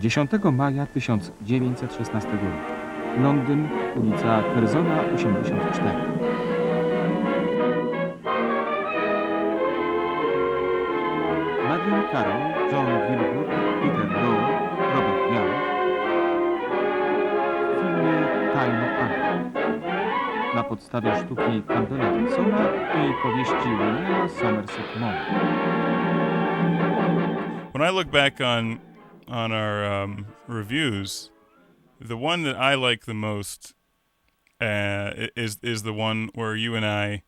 10 maja 1916 roku. Londyn, ulica Curzona 84. Madeleine Carroll, John Gilbert, Peter Lowe, Robert Young w filmie Tajne Anny na podstawie sztuki Campbella Wilsona i powieści Williama Somerset Maugham. When I look back on our reviews, the one that I like the most is the one where you and I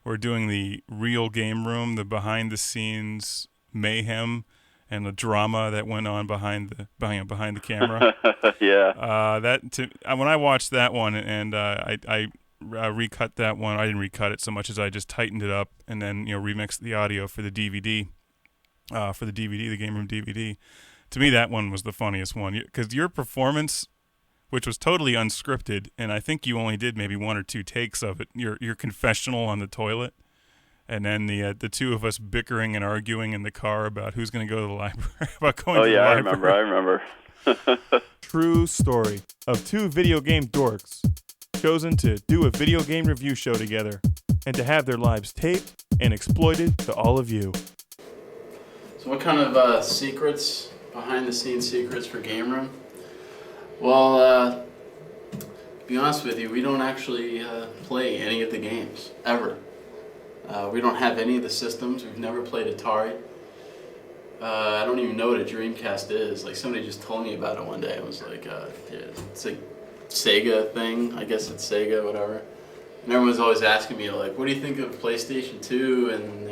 were doing the real game room, the behind the scenes mayhem and the drama that went on behind the camera. Yeah. When I watched that one and I recut that one, I didn't recut it so much as I just tightened it up and then remixed the audio for the DVD. The game room DVD. To me, that one was the funniest one because your performance, which was totally unscripted, and I think you only did maybe one or two takes of it. Your confessional on the toilet, and then the two of us bickering and arguing in the car about who's going to go to the library. I remember. True story of two video game dorks chosen to do a video game review show together and to have their lives taped and exploited to all of you. So what kind of secrets, behind-the-scenes secrets for Game Room? Well, to be honest with you, we don't actually play any of the games, ever. We don't have any of the systems. We've never played Atari. I don't even know what a Dreamcast is. Like, somebody just told me about it one day. I was like, it's a Sega thing. I guess it's Sega, whatever. And everyone's always asking me, like, what do you think of PlayStation 2 and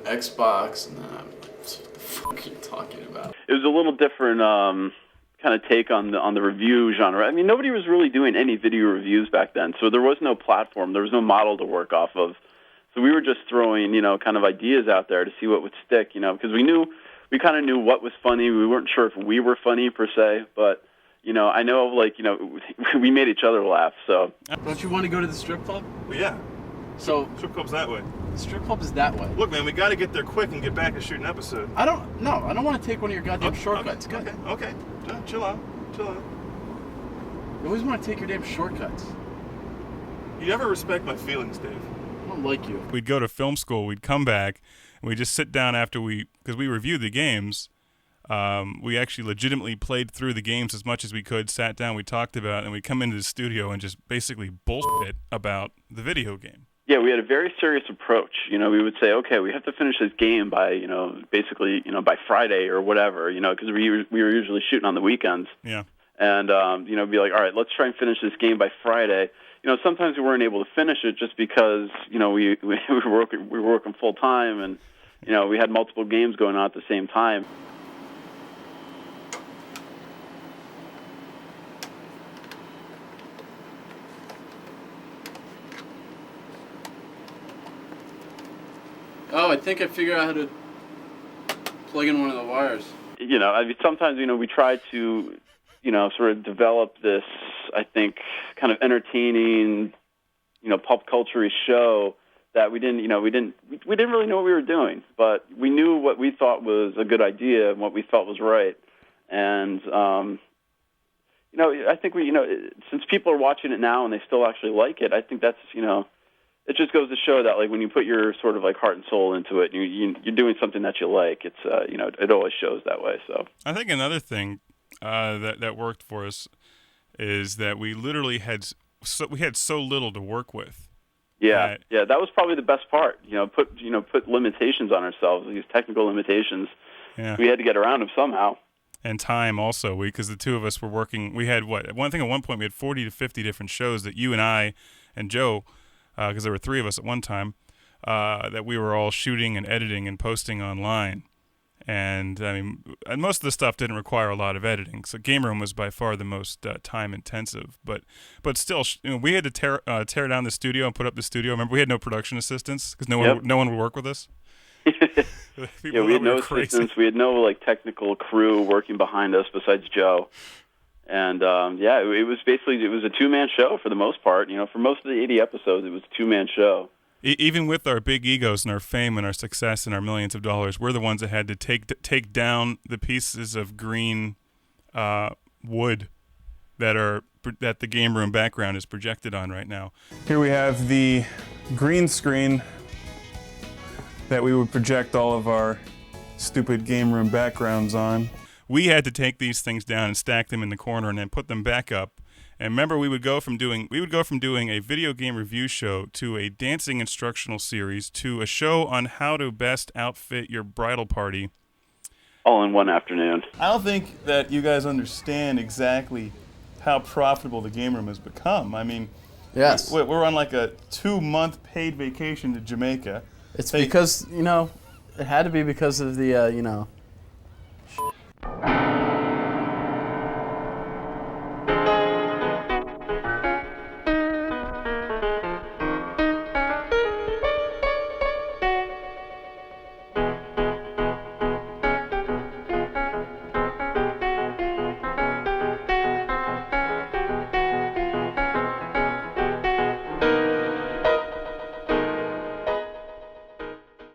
Xbox? And I'm like, what the fuck are you talking about? It was a little different kind of take on the review genre. I mean, nobody was really doing any video reviews back then, so there was no platform, there was no model to work off of. So we were just throwing, kind of ideas out there to see what would stick, because we kind of knew what was funny. We weren't sure if we were funny per se, but I know, we made each other laugh. So don't you want to go to the strip club? Well, yeah. So strip club's that way. The strip club is that way. Look, man, we got to get there quick and get back and shoot an episode. I don't want to take one of your goddamn shortcuts. Okay. Chill out. You always want to take your damn shortcuts. You never respect my feelings, Dave. I don't like you. We'd go to film school, we'd come back, and we'd just sit down because we reviewed the games. We actually legitimately played through the games as much as we could, sat down, we talked about it, and we'd come into the studio and just basically bullshit about the video game. Yeah, we had a very serious approach. We would say, okay, we have to finish this game by, basically, by Friday or whatever, because we were usually shooting on the weekends. Yeah. And, be like, all right, let's try and finish this game by Friday. Sometimes we weren't able to finish it just because, we were working full time and, we had multiple games going on at the same time. Oh, I think I figured out how to plug in one of the wires. Sometimes, we try to, sort of develop this, I think, kind of entertaining, pop culture show that we didn't really know what we were doing, but we knew what we thought was a good idea and what we felt was right. And, I think since people are watching it now and they still actually like it, I think that's, it just goes to show that, when you put your sort of heart and soul into it, you're doing something that you like. It's it always shows that way. So I think another thing that worked for us is that we literally had so little to work with. Yeah, that was probably the best part. Put limitations on ourselves, these technical limitations. Yeah. We had to get around them somehow. And time also, because the two of us were working. We had at one point we had 40 to 50 different shows that you and I and Joe. Because there were three of us at one time, that we were all shooting and editing and posting online. And, most of the stuff didn't require a lot of editing. So Game Room was by far the most time-intensive. But still, we had to tear down the studio and put up the studio. Remember, we had no production assistants because no one would work with us. We had no assistants. We had no, technical crew working behind us besides Joe. And, it was a two-man show for the most part. For most of the 80 episodes, it was a two-man show. Even with our big egos and our fame and our success and our millions of dollars, we're the ones that had to take down the pieces of green wood that the game room background is projected on right now. Here we have the green screen that we would project all of our stupid game room backgrounds on. We had to take these things down and stack them in the corner and then put them back up. And remember, we would go from doing a video game review show to a dancing instructional series to a show on how to best outfit your bridal party. All in one afternoon. I don't think that you guys understand exactly how profitable the game room has become. I mean, Yes. we're on like a 2-month paid vacation to Jamaica. It's because, it had to be because of the,